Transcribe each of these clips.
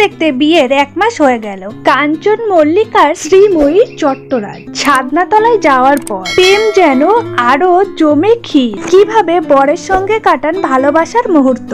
দেখতে বিয়ের 1 মাস হয়ে গেল। কাঞ্চন মল্লিক আর শ্রীময়ী চট্টরাজ ছাদনাতলায় যাওয়ার পর প্রেম যেন আরো জমে ক্ষীর। কিভাবে বরের সঙ্গে কাটান ভালোবাসার মুহূর্ত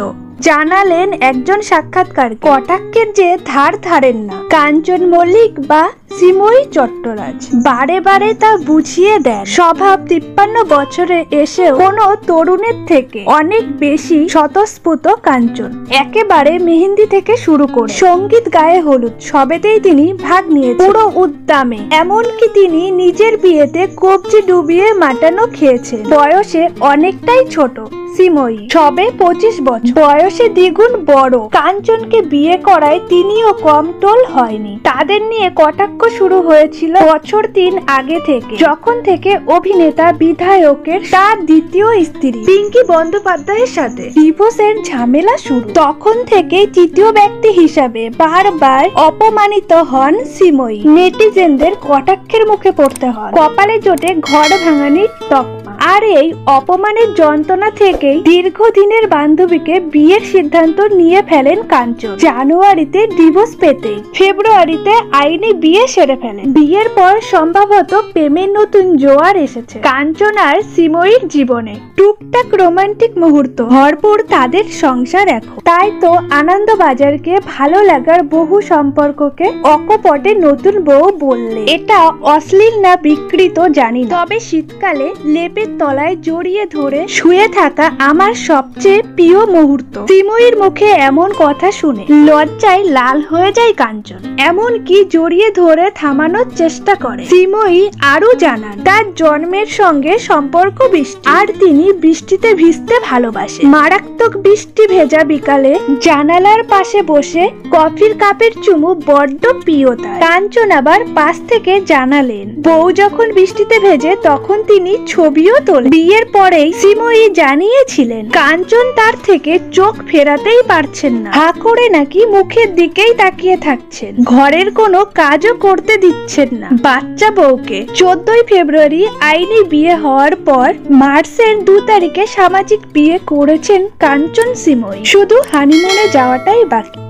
জানালেন একজন সাক্ষাৎকার। কটাক্ষের যে ধার ধারেন না কাঞ্চন মল্লিক বা শ্রীময়ী চট্টরাজ, বারে বারে তা বুঝিয়ে দেন। স্বভাব 53 বছরে এসেও কোনো তরুণের থেকে অনেক বেশি স্বতঃস্ফূর্ত কাঞ্চন। একেবারে মেহেন্দি থেকে শুরু করে সঙ্গীত, গায়ে হলুদ সবেতেই তিনি ভাগ নিয়ে পুরো উদ্দামে। এমনকি তিনি নিজের বিয়েতে কবজি ডুবিয়ে মাটানো খেয়েছেন। বয়সে অনেকটাই ছোট শ্রীময়ী, সবে 25 বছর, বয়সে দ্বিগুণ বড় কাঞ্চনকে বিয়ে করায় তিনিও কম টোল হয়নি। তাদের নিয়ে কটাক্ষ শুরু হয়েছিল বছর 3 আগে থেকে, যখন থেকে অভিনেতা বিধায়কের তার দ্বিতীয় স্ত্রী পিঙ্কি বন্দ্যোপাধ্যায়ের সাথে ডিভোর্সের ঝামেলা শুরু। তখন থেকে তৃতীয় ব্যক্তি হিসাবে বারবার অপমানিত হন শ্রীময়ী। নেটিজেনদের কটাক্ষের মুখে পড়তে হয়। কপালে জোটে ঘর ভাঙানির তকমা। আর এই অপমানের যন্ত্রণা থেকেই দীর্ঘদিনের বান্ধবীকে বিয়ের সিদ্ধান্ত নিয়ে ফেলেন কাঞ্চন। জানুয়ারিতে ডিভোর্স পেতেই ফেব্রুয়ারিতে আইনি বিয়ে সেরে ফেলেন। বিয়ের পর সম্ভবত প্রেমের নতুন জোয়ার এসেছে কাঞ্চন আর শ্রীময়ীর জীবনে। টুকটাক রোমান্টিক মুহূর্ত ভরপুর তাদের সংসার এখন। তাই তো আনন্দবাজারকে ভালো লাগার বহু সম্পর্ককে অকপটে নতুন বউ বললে এটা অশ্লীল না বিকৃত জানি না, তবে শীতকালে লেপের তলায় জড়িয়ে ধরে শুয়ে থাকা আমার সবচেয়ে প্রিয় মুহূর্ত। শ্রীময়ীর মুখে এমন কথা শুনে লজ্জায় লাল হয়ে যায় কাঞ্চন, এমনকি জড়িয়ে ধরে থামানোর চেষ্টা করে। শ্রীময়ী আরো জানান তার জন্মের সঙ্গে সম্পর্ক বৃষ্টি, আর তিনি বৃষ্টিতে ভিজতে ভালোবাসে। মারাত্মক বৃষ্টি ভেজা বিকালে জানালার পাশে বসে কফির কাপের চুমু বড্ড প্রিয় তার। কাঞ্চন আবার পাশ থেকে জানালেন বউ যখন বৃষ্টিতে ভেজে তখন তিনি ছবিও তোলে। বিয়ের পরেই শ্রীময়ী জানিয়েছিলেন কাঞ্চন তার থেকে চোখ ফেরাতেই পারছেন না, হা করে নাকি মুখের দিকেই তাকিয়ে থাকছেন। ঘরের কোনো কাজও করতে দিচ্ছেন না বাচ্চা বউকে। 14 ফেব্রুয়ারি আইনি বিয়ে হওয়ার পর মার্চের 2 তারিখে সামাজিক বিয়ে করেছেন কাঞ্চন শ্রীময়ী। শুধু হানিমুনে যাওয়াটাই বাকি।